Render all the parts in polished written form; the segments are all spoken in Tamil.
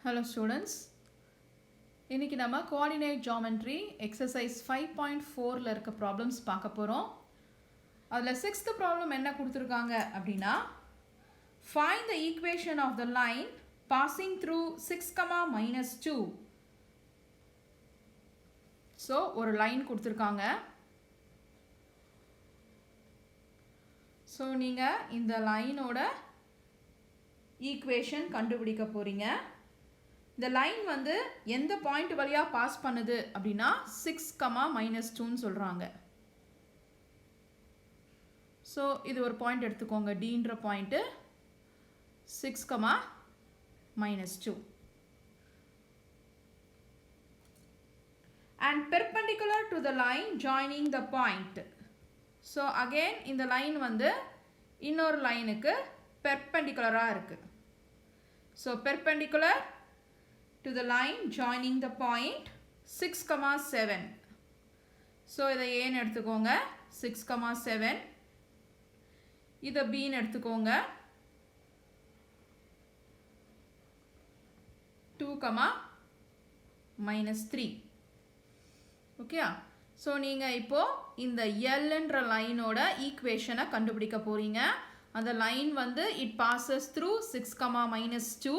Hello students. இன்னைக்கு நம்ம coordinate geometry exercise 5.4ல இருக்க problems பார்க்க போறோம். அதுல 6th problem என்ன கொடுத்திருக்காங்க அப்படினா find the equation of the line passing through 6, -2. So ஒரு line கொடுத்திருக்காங்க. So நீங்க இந்த லைனோட equation கண்டுபிடிக்க போறீங்க. இந்த லைன் வந்து எந்த பாயிண்ட் வழியா பாஸ் பண்ணுது அப்படினா 6, -2 ன்னு சொல்றாங்க. சோ இது ஒரு பாயிண்ட் எடுத்துக்கோங்க D ன்ற point 6, -2 and perpendicular to the line joining the point. So again இந்த லைன் வந்து இன்னொரு லைனுக்கு பெர்பெண்டிகுலரா இருக்கு. So perpendicular to the line joining the point 6, 7. So இதை A ன்னு எடுத்துக்கோங்க 6, 7. இதை B ன்னு எடுத்துக்கோங்க 2, -3. ஓகே. ஸோ நீங்கள் இப்போ இந்த Lன்ற லைனோட ஈக்குவேஷனை கண்டுபிடிக்க போறீங்க. அந்த லைன் வந்து இட் பாசஸ் த்ரூ 6, -2.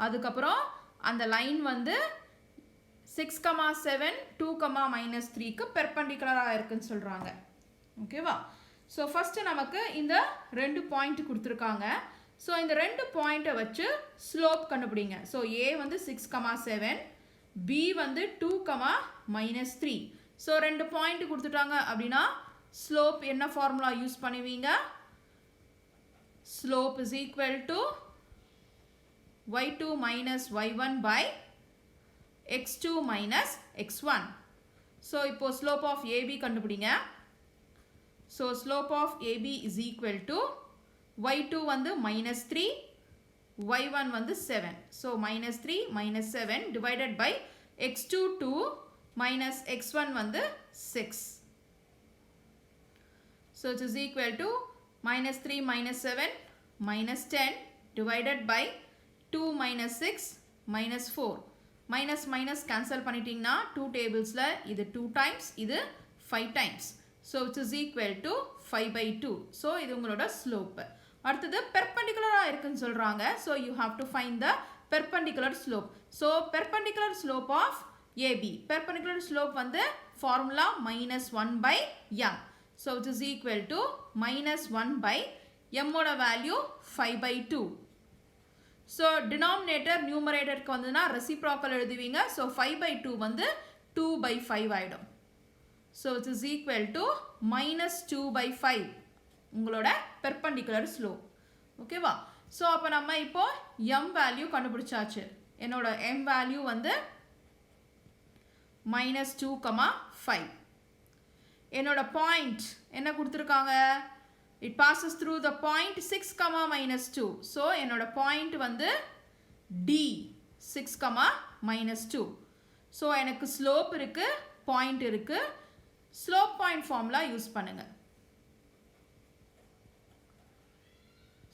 அதுக்கப்புறம் அந்த லைன் வந்து 6, 7, 2, -3க்கு பெர்பெண்டிகுலராக இருக்குன்னு சொல்கிறாங்க. ஓகேவா? ஸோ ஃபஸ்ட்டு நமக்கு இந்த ரெண்டு பாயிண்ட் கொடுத்துருக்காங்க. ஸோ இந்த ரெண்டு பாயிண்ட்டை வச்சு ஸ்லோப் கண்டுபிடிங்க. ஸோ A வந்து 6, 7, B வந்து 2, -3. ஸோ ரெண்டு பாயிண்ட் கொடுத்துட்டாங்க அப்படின்னா ஸ்லோப் என்ன ஃபார்முலா யூஸ் பண்ணுவீங்க? Slope is equal to y2 minus y1 by x2 minus x1. So இப்போ slope of AB கண்டுபிடிங்க. So slope of AB is equal to y2 வந்து -3, y1 வந்து 7. So -3 - 7 divided by x2 2 minus x1 வந்து 6. So it is equal to -3 - 7 -10 divided by 2 - 6 -4. Minus cancel பண்ணிட்டீங்கன்னா 2 tablesல இது 2 times இது 5 times. So it is equal to 5/2. So இது உங்களோட slope. அடுத்தது perpendicular இருக்குன்னு சொல்றாங்க. So you have to find the perpendicular slope. So perpendicular slope of AB. Perpendicular slope வந்து formula -1/m. So it is equal to -1/m ஓட value 5/2. So denominator numerator க்கு வந்துனா reciprocal எழுதுவீங்க. So 5/2 வந்து 2/5 ஆயிடும். So it is equal to -2/5 உங்களோட perpendicular slope. ஓகேவா? So அப்ப நம்ம இப்போ m value கண்டுபிடிச்சாச்சு. என்னோட m value வந்து -2, 5. என்னோட point என்ன கொடுத்திருக்காங்க? It passes through the point 6, -2. So என்னோட point வந்து D 6, -2. So எனக்கு slope இருக்கு, point இருக்கு. Slope point formula யூஸ் பண்ணுங்க.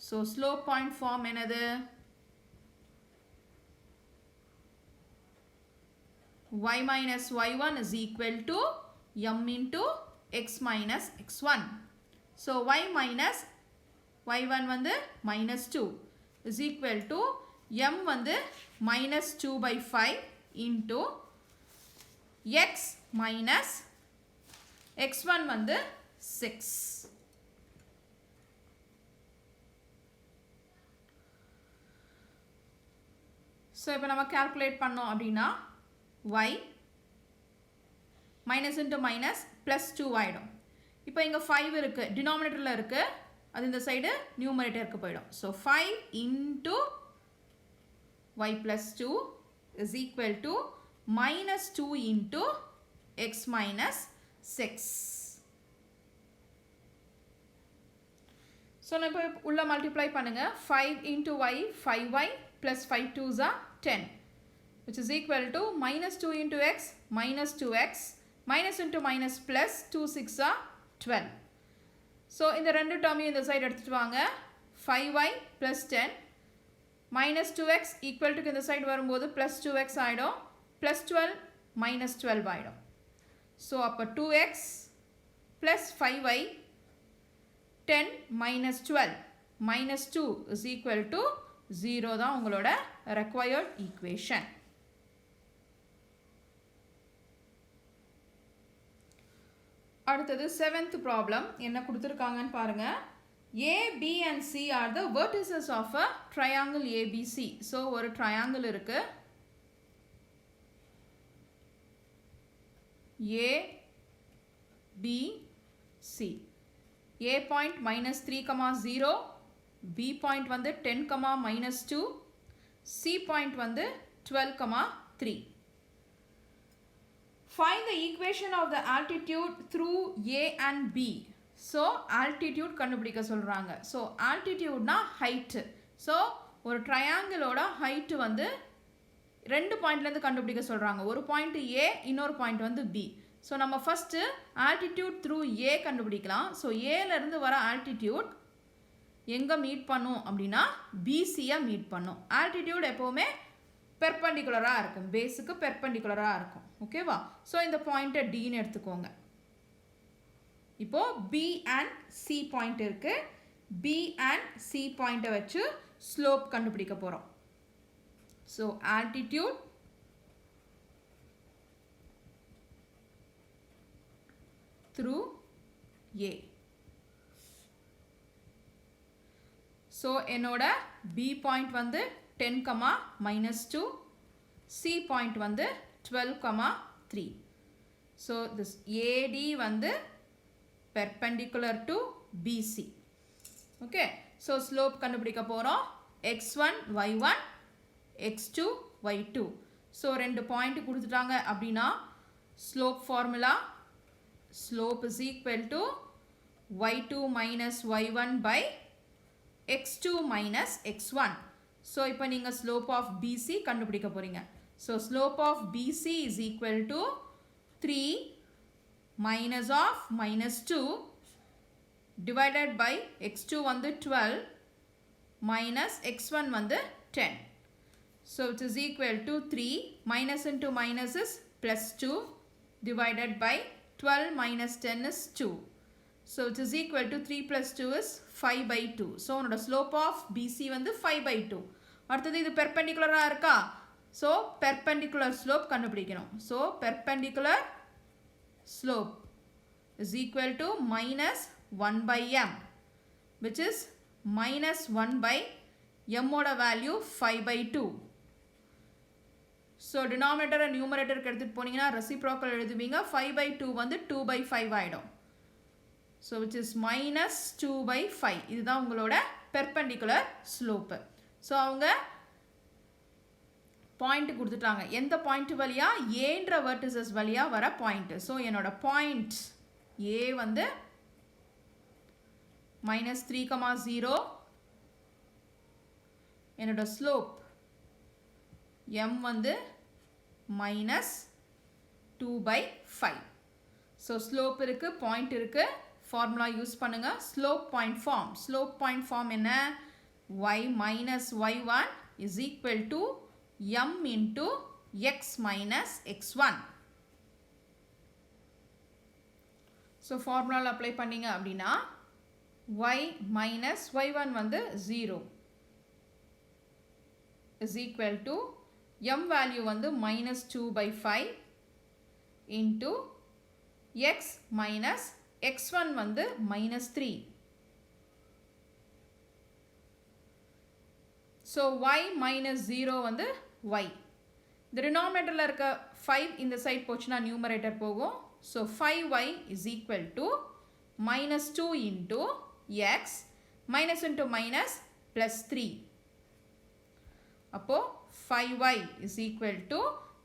So slope point form என்னது? y minus y1 is equal to m into x minus x1. So y minus y1 வந்து -2 is equal to m வந்து -2/5 into x minus x1 வந்து 6. So இப்போ நம்ம calculate பண்ணோம் அப்படின்னா y minus into minus plus 2 ஆயிடும். இப்போ இங்க 5 இருக்கு, denominatorல இருக்கு, அது இந்த சைடு numeratorக்கு போயிடும். So 5 into y plus 2 is equal to -2 into x minus 6. So நான் இப்போ உள்ள multiply பண்ணுங்க. 5 into y 5y plus 5 2s are 10, which is equal to -2 into x minus 2x minus into minus plus 2 6 are 12. So இந்த ரெண்டு டேர்மையும் இந்த சைடு எடுத்துட்டு வாங்க. 5y plus 10 minus 2x equal to இந்த சைடு வரும்போது ப்ளஸ் 2x ஆகிடும், ப்ளஸ் 12 மைனஸ் 12 ஆகிடும். ஸோ அப்போ 2x plus 5y 10 minus 12 minus 2 is equal to 0 தான் உங்களோட ரெக்வயர்ட் ஈக்குவேஷன். அடுத்தது 7th ப்ராப்ளம் என்ன கொடுத்துருக்காங்கன்னு பாருங்க. A, B and C are the vertices of a triangle ABC. So ஒரு ட்ரையாங்கிள் இருக்கு. A, B, C. A point minus 3, 0. B point வந்து 10, minus 2. C point வந்து 12, 3. Find the equation of the altitude through A and B. So altitude கண்டுபிடிக்க சொல்றாங்க. So altitudeனா height. So ஒரு ட்ரையாங்கிளோட height வந்து ரெண்டு பாயிண்ட்லேருந்து கண்டுபிடிக்க சொல்றாங்க. ஒரு பாயிண்ட் A, இன்னொரு பாயிண்ட் வந்து B. ஸோ நம்ம ஃபஸ்ட்டு ஆல்டிடியூட் த்ரூ ஏ கண்டுபிடிக்கலாம். ஸோ ஏலேருந்து வர ஆல்டிடியூட் எங்கே மீட் பண்ணும் அப்படின்னா பிசியை மீட் பண்ணும். ஆல்டிடியூட் எப்போவுமே பெர்பெண்டிகுலராக இருக்கும், பேஸுக்கு பெர்பெண்டிகுலராக இருக்கும். ஓகேவா? ஸோ இந்த பாயிண்ட்டை டின்னு எடுத்துக்கோங்க. இப்போது பி அண்ட் சி பாயிண்ட் இருக்குது. பி அண்ட் சி பாயிண்ட்டை வச்சு ஸ்லோப் கண்டுபிடிக்க போகிறோம். So altitude through A. So என்னோட B point வந்து 10, minus 2. C point வந்து 12, 3. So this AD வந்து perpendicular to BC. Okay. So slope கண்டுபிடிக்க போகிறோம். x1, y1, x2, y2. So ரெண்டு பாயிண்ட் கொடுத்துட்டாங்க அப்படின்னா slope formula slope is equal to y2 minus y1 by x2 minus x1. So இப்போ நீங்கள் slope of BC கண்டுபிடிக்க போறீங்க. So slope of BC is equal to 3 minus of minus 2 divided by x2 வந்து 12 minus x1 வந்து 10. So it is equal to 3 minus into minus is plus 2 divided by 12 minus 10 is 2. So it is equal to 3 plus 2 is 5 by 2. So உன்னோட slope of BC வந்து 5 by 2. அடுத்தது இது பெர்பெண்டிகுலராக இருக்கா? So perpendicular slope கண்டுபிடிக்கணும். So perpendicular slope is equal to minus 1 by m, which is minus 1 by m ஓட value 5 by 2. ஸோ டினாமினேட்டரை நியூமரேட்டருக்கு எடுத்துகிட்டு போனீங்கன்னா ரெசிப்ரோக்கல் எழுதுவீங்க. 5 by 2 வந்து 2 by 5 ஆகிடும். So which is minus 2 by 5. இதுதான் உங்களோட பெர்பெண்டிகுலர் ஸ்லோப்பு. ஸோ அவங்க பாயிண்ட் கொடுத்துட்டாங்க. எந்த பாயிண்ட் வழியாக? ஏன்ற வெர்டிசஸ் வழியாக வர பாயிண்ட். ஸோ என்னோட பாயிண்ட் ஏ வந்து minus 3, 0. என்னோட ஸ்லோப் m வந்து minus 2 by 5. ஸோ ஸ்லோப் இருக்குது, பாயிண்ட் இருக்குது. ஃபார்முலா யூஸ் பண்ணுங்கள். Slope point form. Slope point form என்ன? y minus y1 is equal to m into x minus x1. So ஃபார்முலாவில் அப்ளை பண்ணிங்க அப்படின்னா y minus y1 வந்து 0 is equal to m value வந்து minus 2 by 5 into x minus x1 வந்து minus 3. So y minus 0 வந்து y. இந்த denominatorல இருக்க 5 இந்த சைட் போச்சுன்னா numerator போகும். So 5y is equal to minus 2 into x minus into minus plus 3. அப்போ 5y is equal to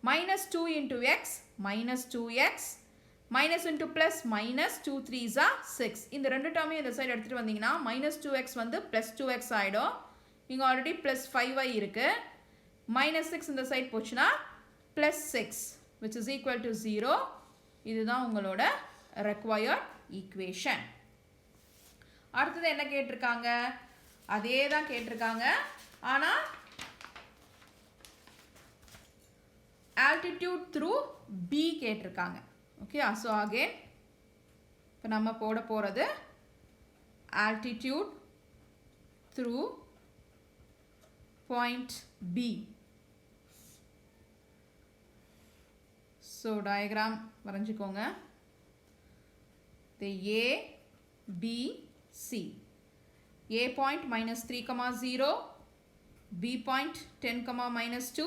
minus 2 into x minus 2x minus into plus minus 2 3s are 6. இந்த ரெண்டு டேர்மையும் இந்த சைடு எடுத்துகிட்டு வந்தீங்கன்னா minus 2x வந்து plus 2x ஆகிடும். இங்கே ஆல்ரெடி plus 5y இருக்குது. minus 6 இந்த சைடு போச்சுன்னா plus 6 which is equal to 0. இதுதான் உங்களோட required equation. அடுத்தது என்ன கேட்டிருக்காங்க? அதே தான் கேட்டிருக்காங்க. ஆனால் altitude through B கேட்டிருக்காங்க. ஓகே, ஸோ அகெயின் இப்போ நம்ம போட போகிறது altitude through point B. So diagram வரைஞ்சிக்கோங்க. the A, B, C. A point minus 3, 0, B point 10, minus 2,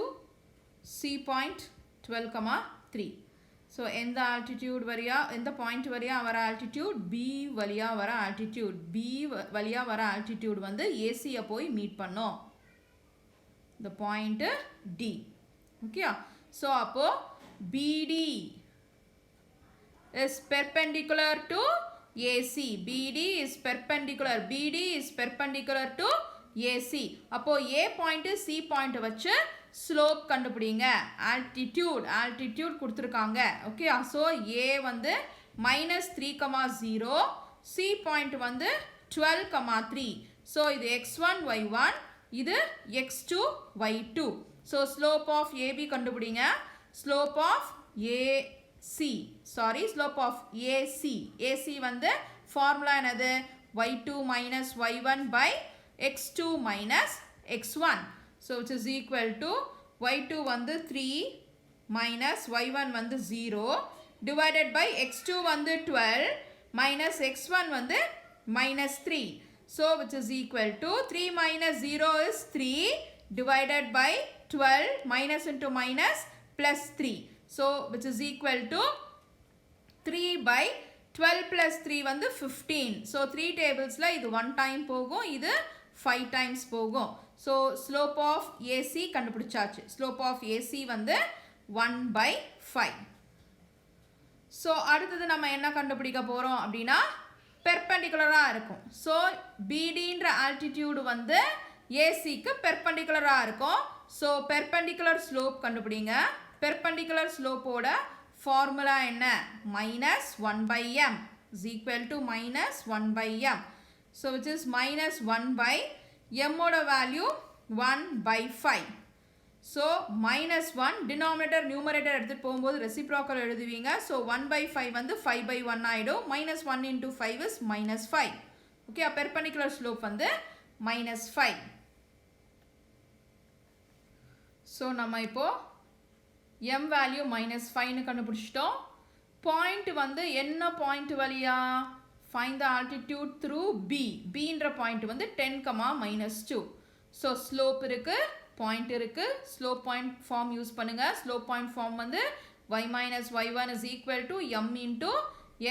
C point 12, 3. So, எந்த altitude வழியா எந்த point வழியா வர altitude B வழியா வர altitude B வழியா வர altitude வந்து AC போய் மீட் பண்ணோம். the point D. Okay, so அப்போ BD is perpendicular to AC. BD is perpendicular to AC. அப்போ A point C point வச்சு ஸ்லோப் கண்டுபிடிங்க. altitude கொடுத்துருக்காங்க. ஓகே, ஸோ A வந்து -3, 0, C point வந்து 12, 3. ஸோ இது x1 y1, இது x2 y2. So slope of AB கண்டுபிடிங்க. Slope of slope of AC வந்து ஃபார்முலா என்னது? y2 minus y1 by x2 minus x1. So which is equal to y2 வந்து 3 minus y1 வந்து 0 divided by x2 வந்து 12 minus x1 வந்து minus 3. So which is equal to 3 minus 0 is 3 divided by 12 minus into minus plus 3. So which is equal to 3 by 12 plus 3 வந்து 15. So 3 tablesல இது 1 time போகும், இது 5 times போகும். So slope of AC கண்டுபிடிச்சாச்சு. slope of AC வந்து 1 by 5. So அடுத்தது நம்ம என்ன கண்டுபிடிக்க போறோம் அப்படின்னா பெர்பெண்டிகுலரா இருக்கும். So BDன்ற altitude வந்து ACக்கு பெர்பெண்டிகுலரா இருக்கும். So perpendicular slope கண்டுபிடிங்க. perpendicular slope ஓட formula என்ன? minus 1 by m is equal to minus 1 by m. So which is minus 1 by m ஓட value 1 by 5. So minus 1 denominator numerator எடுத்துட்டு போகும்போது reciprocal எழுதுவீங்க. So 1 by 5 வந்து 5 by 1 ஆயிடும். minus 1 into 5 is minus 5. Okay, perpendicular slope வந்து minus 5. So நம்ம இப்போ m value minus 5 கண்டுபிடிச்சிட்டோம். point வந்து என்ன point வழியா? find the altitude through B. Bன்ற point வந்து 10, minus 2. So slope இருக்கு, point இருக்கு. slope point form யூஸ் பண்ணுங்க. slope point form வந்து y minus y1 is equal to m into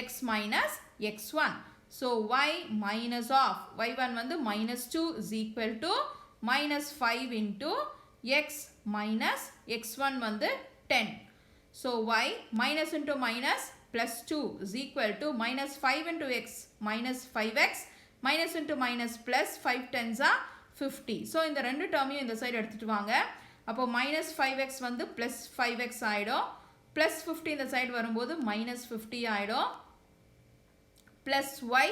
x minus x1. So y minus of y1 வந்து minus 2 is equal to minus 5 into x minus x1 வந்து 10. So y minus into minus plus 2 is equal to minus 5 into x minus 5x minus into minus plus 5 tens are 50. So இந்த ரெண்டு டேர்மையும் இந்த சைடு எடுத்துட்டு வாங்க. அப்போ minus 5x வந்து plus 5x ஆயிடும். plus 50 இந்த சைடு வரும்போது minus 50 ஆயிடும். plus y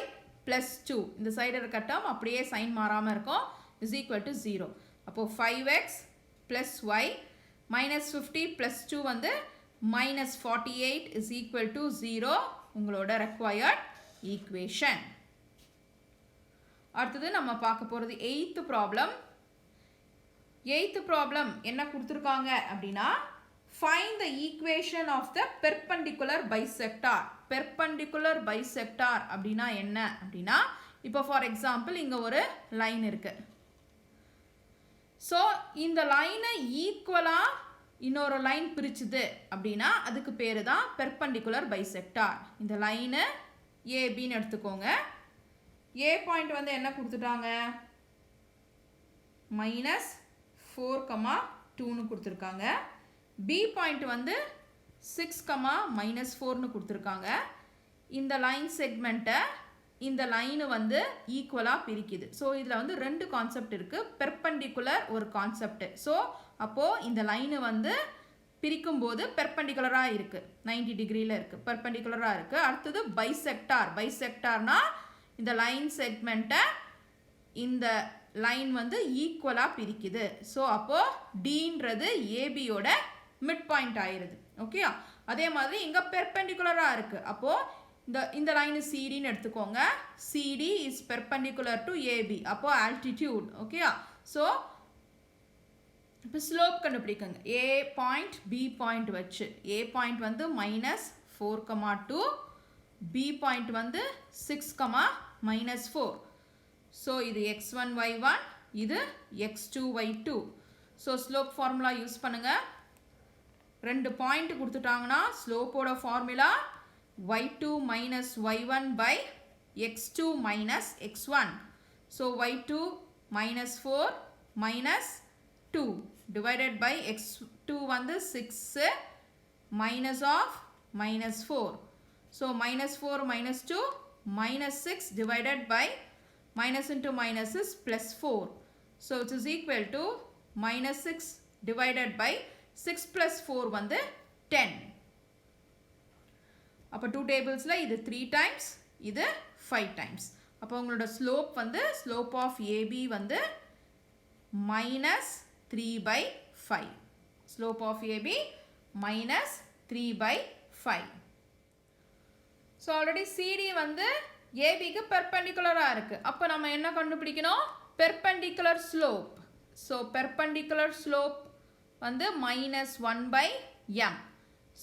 plus 2 இந்த சைடு இருக்க டேர்ம் அப்படியே சைன் மாறாமல் இருக்கும். is equal to 0. அப்போ 5x plus y minus 50 plus 2 வந்து minus 48 is equal to 0. உங்களோட required equation. அடுத்தது நம்ம பார்க்க போகிறது 8th problem. 8th problem என்ன கொடுத்துருக்காங்க அப்படின்னா find the equation of the perpendicular bisector. perpendicular bisector அப்படின்னா என்ன அப்படின்னா இப்போ ஃபார் எக்ஸாம்பிள் இங்கே ஒரு லைன் இருக்கு. ஸோ இந்த லைனை ஈக்குவலாக இன்னொரு லைன் பிரிச்சுது அப்படின்னா அதுக்கு பேர் தான் பெர்பெண்டிகுலர் பைசெக்டார். இந்த லைனு ஏபின்னு எடுத்துக்கோங்க. ஏ பாயிண்ட் வந்து என்ன கொடுத்துட்டாங்க? -4, 2ன்னு கொடுத்துருக்காங்க. பி பாயிண்ட் வந்து 6, -4ன்னு கொடுத்துருக்காங்க. இந்த லைன் செக்மெண்ட்டை இந்த லைனு வந்து ஈக்குவலாக பிரிக்குது. ஸோ இதில் வந்து ரெண்டு கான்செப்ட் இருக்குது. பெர்பெண்டிகுலர் ஒரு கான்செப்ட். ஸோ அப்போது இந்த லைனு வந்து பிரிக்கும்போது பெர்பெண்டிகுலராக இருக்குது, 90 டிகிரியில் இருக்குது, பெர்பெண்டிகுலராக இருக்குது. அடுத்தது பைசெக்டார். பைசெக்டார்னா இந்த லைன் செக்மெண்ட்டை இந்த லைன் வந்து ஈக்குவலாக பிரிக்குது. ஸோ அப்போது டீன்றது ஏபியோட மிட் பாயிண்ட் ஆயிருது. ஓகேயா? அதே மாதிரி இங்கே பெர்பெண்டிகுலராக இருக்குது. அப்போது இந்த லைன் சிடின்னு எடுத்துக்கோங்க. CD is perpendicular to AB. அப்போது ஆல்டிடியூட். ஓகேயா? ஸோ இப்போ ஸ்லோப் கண்டுபிடிக்குங்க. ஏ பாயிண்ட் பி பாயிண்ட் வச்சு. ஏ பாயிண்ட் வந்து -4,2, பி பாயிண்ட் வந்து 6,-4. ஸோ இது x1 y1, இது x2 y2. So slope formula use பண்ணுங்க. 2 பாயிண்ட் கொடுத்துட்டாங்கன்னா ஸ்லோப்போட formula y2 minus y1 by x2 minus x1. So y2 minus 4 minus 2 divided by x2 வந்து 6 minus of -4. So -4 minus 2 minus 6 divided by minus into minus is +4. So it is equal to -6 divided by 6 plus 4 வந்து 10. அப்போ 2 tablesல இது 3 times, இது 5 times. அப்போ உங்களோட ஸ்லோப் வந்து ஸ்லோப் ஆஃப் ஏபி வந்து -3/5. Slope of AB -3/5. So already CD வந்து ஏபிக்கு பெர்பெண்டிகுலராக இருக்குது. அப்போ நம்ம என்ன கண்டுபிடிக்கணும்? Perpendicular slope. So perpendicular slope வந்து -1/m.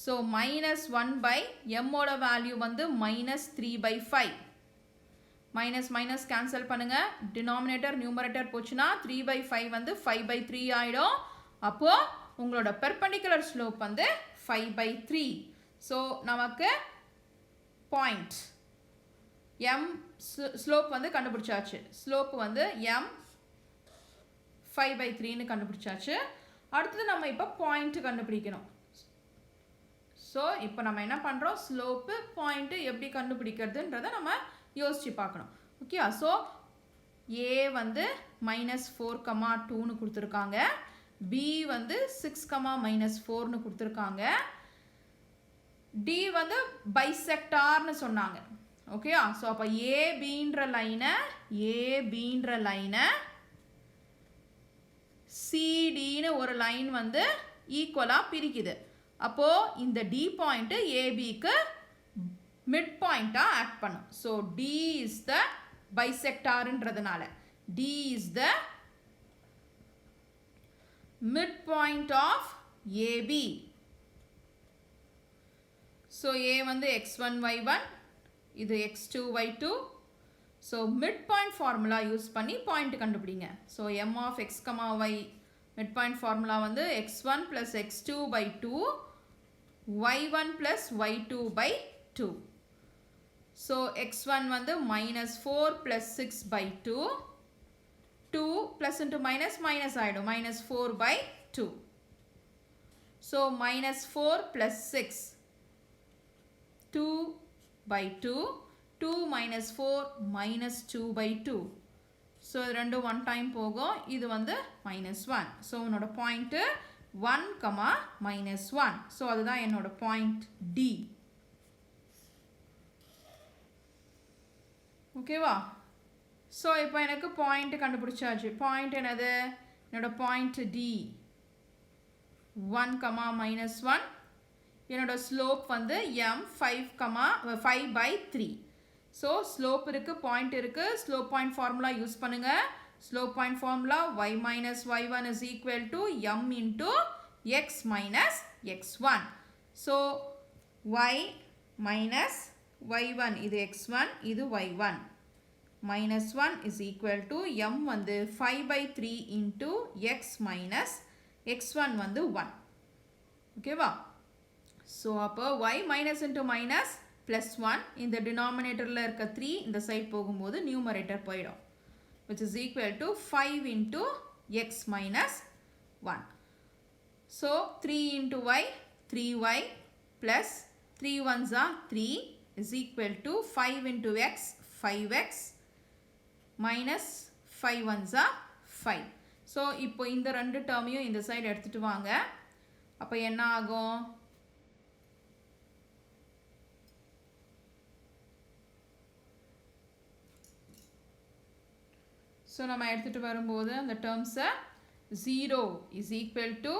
ஸோ -1/m ஓட வேல்யூ வந்து -3/5. மைனஸ் கேன்சல் பண்ணுங்க. டினாமினேட்டர் நியூமரேட்டர் போச்சுன்னா 3/5 வந்து 5/3 ஆகிடும். அப்போது உங்களோட பெர்பெண்டிகுலர் ஸ்லோப் வந்து 5/3. ஸோ நமக்கு பாயிண்ட் எம் ஸ்லோப் வந்து கண்டுபிடிச்சாச்சு. ஸ்லோப் வந்து எம் 5/3ன்னு கண்டுபிடிச்சாச்சு. அடுத்தது நம்ம இப்போ பாயிண்ட் கண்டுபிடிக்கணும். ஸோ இப்போ நம்ம என்ன பண்ணுறோம்? ஸ்லோப்பு பாயிண்ட்டு எப்படி கண்டுபிடிக்கிறதுன்றதை நம்ம யோசித்து பார்க்கணும். ஓகே? ஸோ ஏ வந்து -4,2ன்னு கொடுத்துருக்காங்க. பி வந்து 6,-4ன்னு கொடுத்துருக்காங்க. டி வந்து பைசெக்டார்னு சொன்னாங்க. ஓகேயா? ஸோ அப்போ ஏபின்ற லைனை சிடின்னு ஒரு லைன் வந்து ஈக்குவலாக பிரிக்குது. அப்போது இந்த டி பாயிண்ட்டு ஏபிக்கு மிட் பாயிண்ட்டாக ஆக்ட் பண்ணும். ஸோ டி இஸ் த பைசெக்டார்ன்றதுனால D is the mid point of AB. So A வந்து x1 y1, இது x2 y2. So mid point formula use பண்ணி பாயிண்ட் கண்டுபிடிங்க. So m of x, y mid point formula வந்து x1 plus x2 by 2, y1 plus y2 by 2. So x1 வந்து -4 plus 6 by 2, 2 plus into minus ஆகிடும், -4 by 2. So -4 plus 6, 2 by 2, 2 minus 4 minus 2 by 2. So இது ரெண்டும் 1 டைம் போகும். இது வந்து -1. ஸோ உன்னோட பாயிண்ட்டு 1, -1. ஸோ அதுதான் என்னோட பாயிண்ட் டி. ஓகேவா? ஸோ இப்போ எனக்கு பாயிண்ட் கண்டுபிடிச்சாச்சு. பாயிண்ட் என்னது? என்னோட பாயிண்ட் டி 1, -1. என்னோட ஸ்லோப் வந்து m 5/3. ஸோ ஸ்லோப் இருக்குது, பாயிண்ட் இருக்குது. ஸ்லோப் பாயிண்ட் ஃபார்முலா யூஸ் பண்ணுங்கள். Slope point formula y minus y1 is equal to m into x minus x1. So y minus y1 இது x1, இது y1. -1 is equal to m வந்து 5/3 into x minus x1 வந்து 1. ஓகேவா? ஸோ அப்போ y minus into minus +1, இந்த டினாமினேட்டரில் இருக்க 3 இந்த சைட் போகும்போது நியூமரேட்டர் போயிடும், which is equal to 5 into x minus 1. So 3 into y, 3y plus 3 ones are 3 is equal to 5 into x, 5x minus 5 ones are 5. So இப்போ இந்த ரெண்டு டேர்மையும் இந்த சைடு எடுத்துட்டு வாங்க. அப்போ என்ன ஆகும்? ஸோ நம்ம எடுத்துகிட்டு வரும்போது அந்த டேர்ம்ஸை 0 is equal to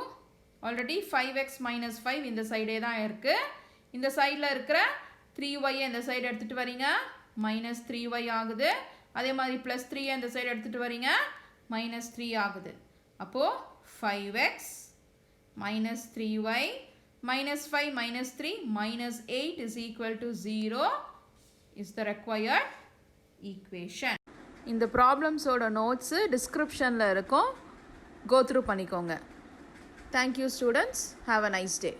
already 5x minus 5 இந்த சைடே தான் இருக்குது. இந்த சைடில் இருக்கிற 3y இந்த சைடு எடுத்துகிட்டு வரீங்க, minus 3y ஆகுது. அதே மாதிரி ப்ளஸ் 3 இந்த சைடு எடுத்துகிட்டு வரீங்க, minus 3 ஆகுது. அப்போது 5x minus 3y minus 5 minus 3 minus 8 is equal to 0 is the required equation. இந்த ப்ராப்ளம்ஸோட நோட்ஸு டிஸ்கிரிப்ஷனில் இருக்கும், go through பண்ணிக்கோங்க. Thank you students. Have a nice day.